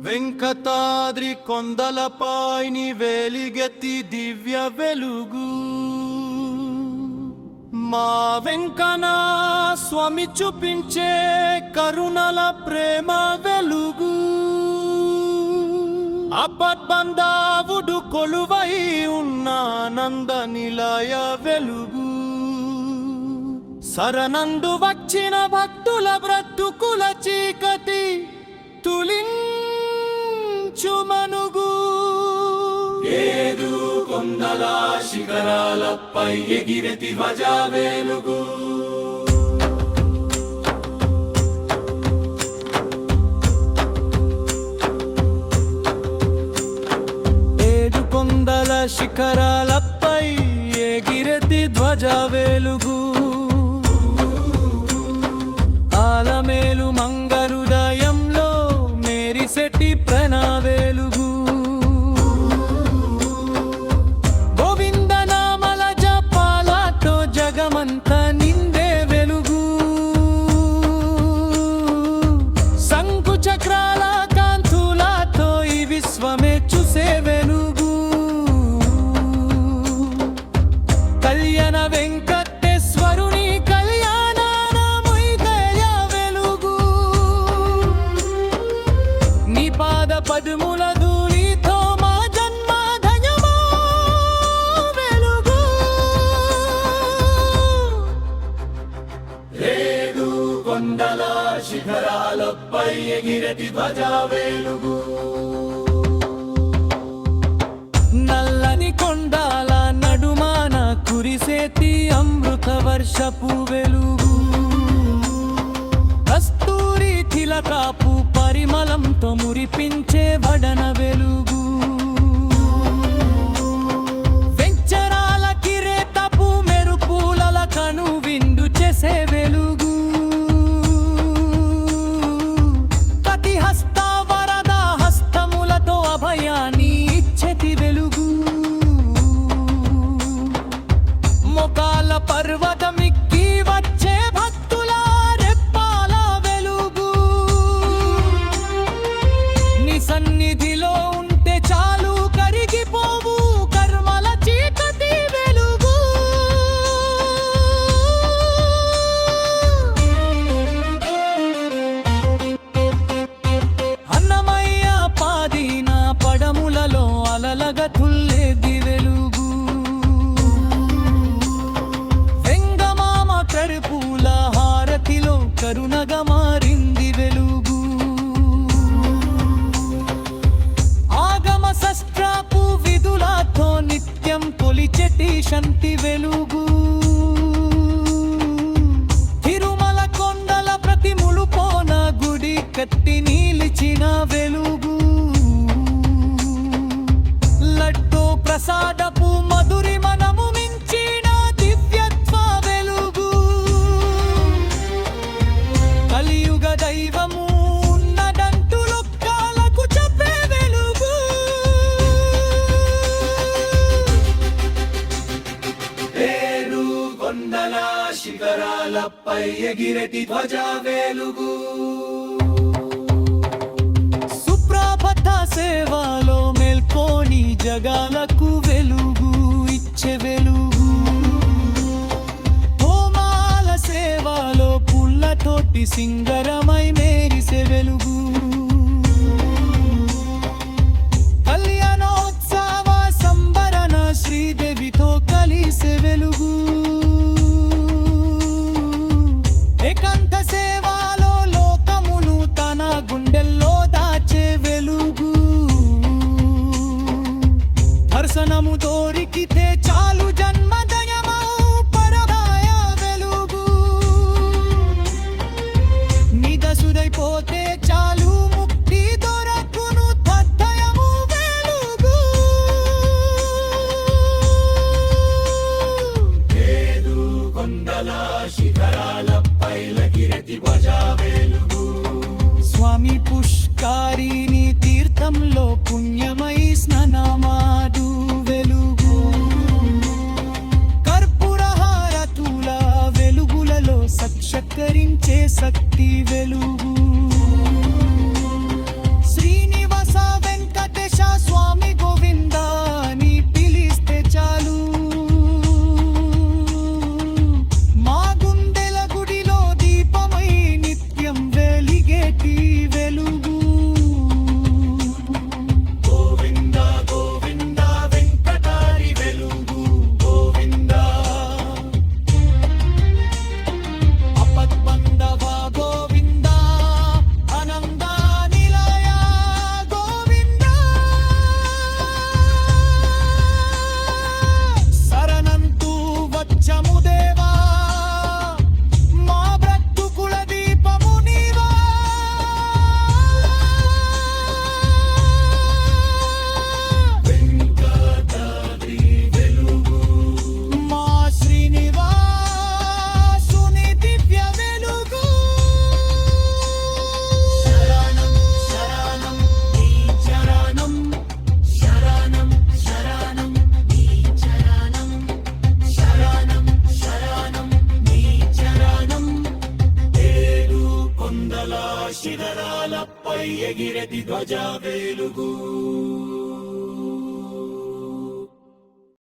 వెంకటాద్రి కొండలపైని వెలిగెత్తి దివ్య వెలుగు మా వెంకన్న స్వామి చూపించే కరుణల ప్రేమ వెలుగు అపద్బంధావుడు కొలువై ఉన్న ఆనంద నిలయ వెలుగు శరణందు వచ్చిన భక్తుల బ్రతుకుల చీకటి తులించు మనుగు ఏడు కొండల శిఖరాలపై ఎగిరెతి ధ్వజ వెలుగు ఏడు కొండల శిఖరాలపై ఎగిరెతి ధ్వజ వెలుగు ఆలమేలు మంగళుదయంలో మేరిసెట్టి ప్రణవేలుగు గోవిందనామల జపాలతో జగమంతా నిండే వెలుగు శంకు చక్రాల కాంతులతో ఈ విశ్వమే చూసే వెలుగు కళ్యాణ వెంకటేశ్వరుని పద్ముల ధూళితో మా జన్మ ధన్యమో వెలుగు ఏడు కొండల శిఖరాలపై ఎగిరెతి ధ్వజ వెలుగు నల్లని కొండాల నడుమాన కురిసేతి అమృత వర్షపు వెలుగు కస్తూరి తిలకాపు పరిమళంతో మురిపించే వడన వెలుగు వెంచరాల కిరేతపు మెరుపుల కను విందు చేసే వెలుగు కతి హస్త వరద హస్తములతో అభయాన్ని ఇచ్చేతి వెలుగు మొకాల పర్వతమిక్కి వచ్చే భక్తుల రెప్పాల వెలుగు సన్నిధిలో ఉంటే చాలు కరిగిపోవు కర్మల చీకటి వెలుగు అన్నమయ్య పాదిన పడములలో అలలగా తుల్లేది వెలుగు వెంగమామ కరుపూల హారతిలో కరుణగా మారింది వెలుగు శస్త్రాపు విధులతో నిత్యం కొలిచెటి శాంతి వెలుగు తిరుమల కొండల ప్రతి ములుపోన గుడి కట్టి నిలిచిన వెలుగు లడ్డూ ప్రసాదపు మధురి మనము మించిన దివ్యత్వ వెలుగు కలియుగ దైవము కొండల శిఖరాలపై ఎగిరెటి ధ్వజ వెలుగు సుప్రభాత సేవలో మేల్కొని జగాలకు వెలుగు ఇచ్చే వెలుగు హోమాల సేవలో పుల్లతోటి సింగరమై మేరిసే వెలుగు కళ్యాణోత్సవ సంబరణ శ్రీదేవితో కలిసే వెలుగు ఏకాంత సేవలో లోకమును తన గుండెల్లో దాచే వెలుగు దర్శనము దొరికితే చాలు జన్మదయమౌ పరమాయ వెలుగు నిదసుదైపోతే చాలు ముక్తి దొరకును తద్దయము వెలుగు ఏడు కొండల శిఖరాలపై ఎగిరెతి ధ్వజ వెలుగు స్వామి పుష్కరిణి తీర్థంలో పుణ్యమై స్నానమాడు వెలుగు కర్పూర హారతుల వెలుగులలో సత్కరించే శక్తి వెలుగు శ్రీనివాస శిఖరాలపై ఎగిరెతి ధ్వజ వెలుగు